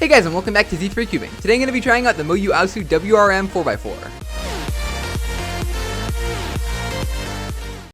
Hey guys, and welcome back to Z3 Cubing. Today I'm going to be trying out the MoYu AoSu WRM 4x4.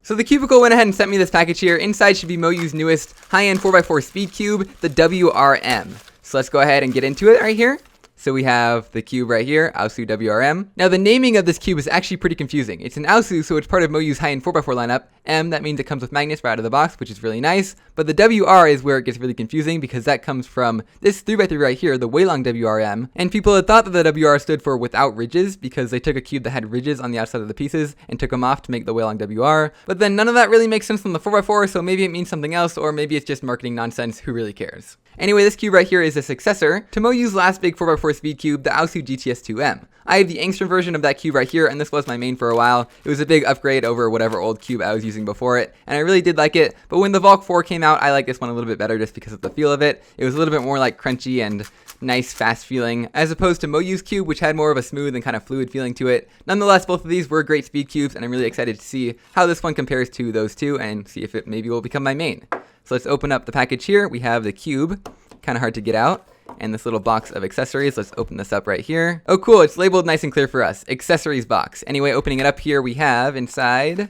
So the Cubicle went ahead and sent me this package here. Inside should be MoYu's newest high-end 4x4 speed cube, the WRM. So let's go ahead and get into it right here. So we have the cube right here, AoSu WRM. Now the naming of this cube is actually pretty confusing. It's an AoSu, so it's part of MoYu's high-end 4x4 lineup. M, that means it comes with magnets right out of the box, which is really nice. But the WR is where it gets really confusing because that comes from this 3x3 right here, the Weilong WRM. And people had thought that the WR stood for without ridges because they took a cube that had ridges on the outside of the pieces and took them off to make the Weilong WR. But then none of that really makes sense on the 4x4, so maybe it means something else, or maybe it's just marketing nonsense. Who really cares? Anyway, this cube right here is a successor to MoYu's last big 4x4 speed cube, the AoSu GTS2M. I have the Angstrom version of that cube right here, and this was my main for a while. It was a big upgrade over whatever old cube I was using before it, and I really did like it. But when the Valk 4 came out, I liked this one a little bit better just because of the feel of it. It was a little bit more like crunchy and nice, fast feeling, as opposed to MoYu's cube, which had more of a smooth and kind of fluid feeling to it. Nonetheless, both of these were great speed cubes, and I'm really excited to see how this one compares to those two and see if it maybe will become my main. So let's open up the package here. We have the cube, kind of hard to get out, and this little box of accessories. Let's open this up right here. Oh cool, it's labeled nice and clear for us. Accessories box. Anyway, opening it up here, we have inside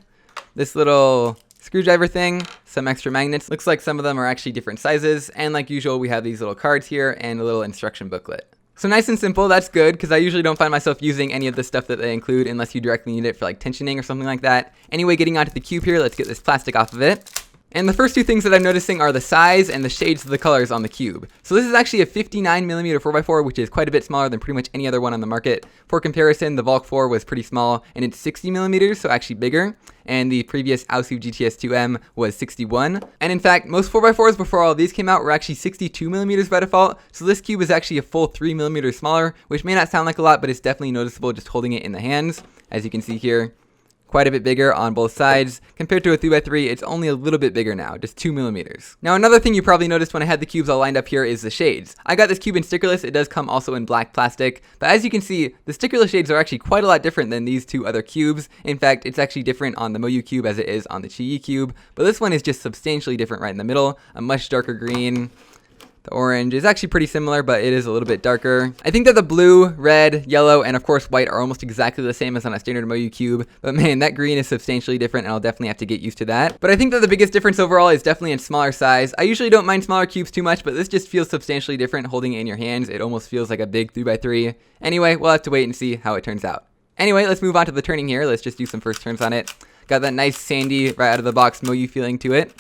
this little screwdriver thing, some extra magnets. Looks like some of them are actually different sizes, and like usual, we have these little cards here and a little instruction booklet. So nice and simple, that's good, because I usually don't find myself using any of the stuff that they include unless you directly need it for like tensioning or something like that. Anyway, getting onto the cube here, let's get this plastic off of it. And the first two things that I'm noticing are the size and the shades of the colors on the cube. So this is actually a 59mm 4x4, which is quite a bit smaller than pretty much any other one on the market. For comparison, the Valk 4 was pretty small, and it's 60mm, so actually bigger. And the previous AoSu GTS2M was 61. And in fact, most 4x4s before all of these came out were actually 62mm by default. So this cube is actually a full 3mm smaller, which may not sound like a lot, but it's definitely noticeable just holding it in the hands. As you can see here, quite a bit bigger on both sides. Compared to a 3x3, it's only a little bit bigger now, just 2mm. Now another thing you probably noticed when I had the cubes all lined up here is the shades. I got this cube in stickerless. It does come also in black plastic, but as you can see, the stickerless shades are actually quite a lot different than these two other cubes. In fact, it's actually different on the MoYu cube as it is on the Chi cube, but this one is just substantially different right in the middle, a much darker green. The orange is actually pretty similar, but it is a little bit darker. I think that the blue, red, yellow, and of course white are almost exactly the same as on a standard MoYu cube, but man, that green is substantially different, and I'll definitely have to get used to that. But I think that the biggest difference overall is definitely in smaller size. I usually don't mind smaller cubes too much, but this just feels substantially different holding it in your hands. It almost feels like a big 3x3. Anyway, we'll have to wait and see how it turns out. Anyway, let's move on to the turning here. Let's just do some first turns on it. Got that nice sandy, right out of the box MoYu feeling to it.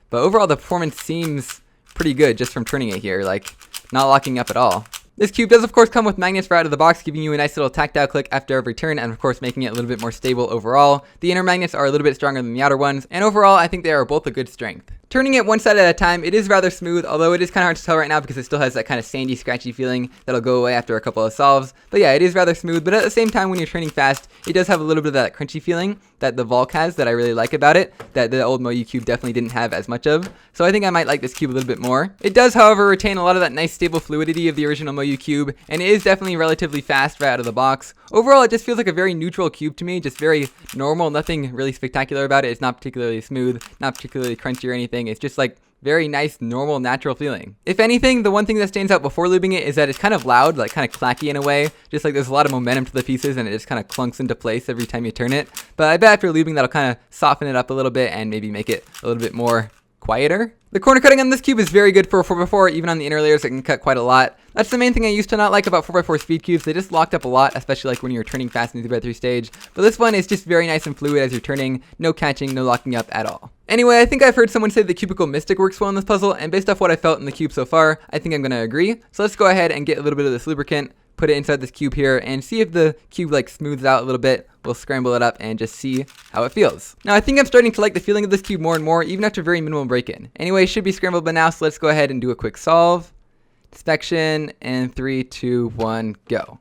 But overall, the performance seems pretty good just from turning it here, like not locking up at all. This cube does of course come with magnets right out of the box, giving you a nice little tactile click after every turn, and of course making it a little bit more stable overall. The inner magnets are a little bit stronger than the outer ones, and overall I think they are both a good strength. Turning it one side at a time, it is rather smooth, although it is kind of hard to tell right now because it still has that kind of sandy, scratchy feeling that'll go away after a couple of solves. But yeah, it is rather smooth, but at the same time when you're turning fast, it does have a little bit of that crunchy feeling that the Valk has that I really like about it, that the old MoYu cube definitely didn't have as much of. So I think I might like this cube a little bit more. It does, however, retain a lot of that nice stable fluidity of the original MoYu cube, and it is definitely relatively fast right out of the box. Overall, it just feels like a very neutral cube to me, just very normal, nothing really spectacular about it. It's not particularly smooth, not particularly crunchy or anything. It's just like very nice, normal, natural feeling. If anything, the one thing that stands out before lubing it is that it's kind of loud, like kind of clacky in a way, just like there's a lot of momentum to the pieces and it just kind of clunks into place every time you turn it. But I bet after lubing that'll kind of soften it up a little bit and maybe make it a little bit more quieter. The corner cutting on this cube is very good for a 4x4, even on the inner layers it can cut quite a lot. That's the main thing I used to not like about 4x4 speed cubes. They just locked up a lot, especially like when you're turning fast in the 3x3 stage. But this one is just very nice and fluid as you're turning, no catching, no locking up at all. Anyway, I think I've heard someone say the cubicle mystic works well in this puzzle, and based off what I felt in the cube so far, I think I'm going to agree. So let's go ahead and get a little bit of this lubricant, put it inside this cube here, and see if the cube like smooths out a little bit. We'll scramble it up and just see how it feels. Now I think I'm starting to like the feeling of this cube more and more, even after very minimal break-in. Anyway, it should be scrambled by now, so let's go ahead and do a quick solve. Inspection, and 3, 2, 1, go.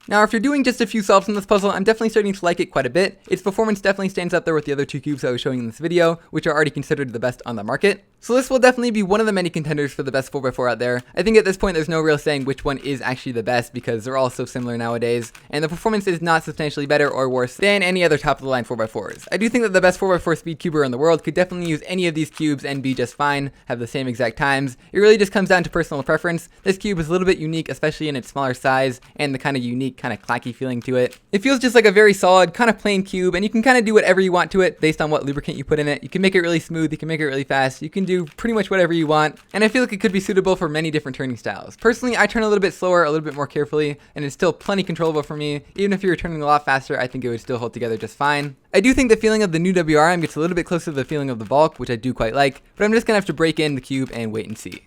Now, if you're doing just a few solves in this puzzle, I'm definitely starting to like it quite a bit. Its performance definitely stands up there with the other two cubes I was showing in this video, which are already considered the best on the market. So this will definitely be one of the many contenders for the best 4x4 out there. I think at this point there's no real saying which one is actually the best because they're all so similar nowadays, and the performance is not substantially better or worse than any other top of the line 4x4s. I do think that the best 4x4 speed cuber in the world could definitely use any of these cubes and be just fine, have the same exact times. It really just comes down to personal preference. This cube is a little bit unique, especially in its smaller size and the kind of unique, kind of clacky feeling to it. It feels just like a very solid, kind of plain cube, and you can kind of do whatever you want to it based on what lubricant you put in it. You can make it really smooth, you can make it really fast, you can do pretty much whatever you want, and I feel like it could be suitable for many different turning styles. Personally, I turn a little bit slower, a little bit more carefully, and it's still plenty controllable for me. Even if you were turning a lot faster, I think it would still hold together just fine. I do think the feeling of the new WRM gets a little bit closer to the feeling of the Bulk, which I do quite like, but I'm just gonna have to break in the cube and wait and see.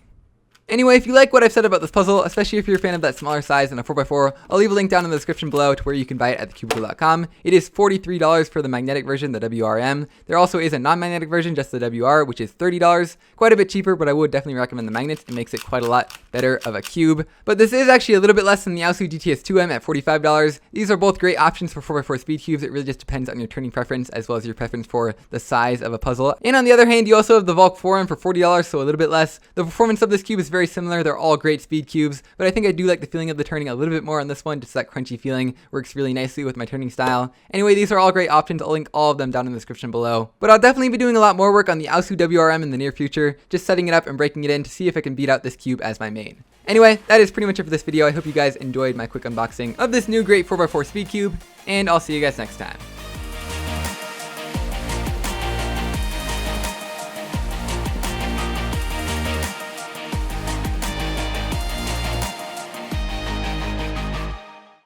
Anyway, if you like what I've said about this puzzle, especially if you're a fan of that smaller size and a 4x4, I'll leave a link down in the description below to where you can buy it at thecubicle.com. It is $43 for the magnetic version, the WRM. There also is a non-magnetic version, just the WR, which is $30. Quite a bit cheaper, but I would definitely recommend the magnets. It makes it quite a lot better of a cube. But this is actually a little bit less than the AoSu GTS2M at $45. These are both great options for 4x4 speed cubes. It really just depends on your turning preference as well as your preference for the size of a puzzle. And on the other hand, you also have the Volk 4M for $40, so a little bit less. The performance of this cube is very similar. They're all great speed cubes, but I think I do like the feeling of the turning a little bit more on this one. Just that crunchy feeling works really nicely with my turning style. Anyway, these are all great options. I'll link all of them down in the description below. But I'll definitely be doing a lot more work on the AoSu WRM in the near future, just setting it up and breaking it in to see if I can beat out this cube as my main. Anyway, that is pretty much it for this video. I hope you guys enjoyed my quick unboxing of this new great 4x4 speed cube, and I'll see you guys next time.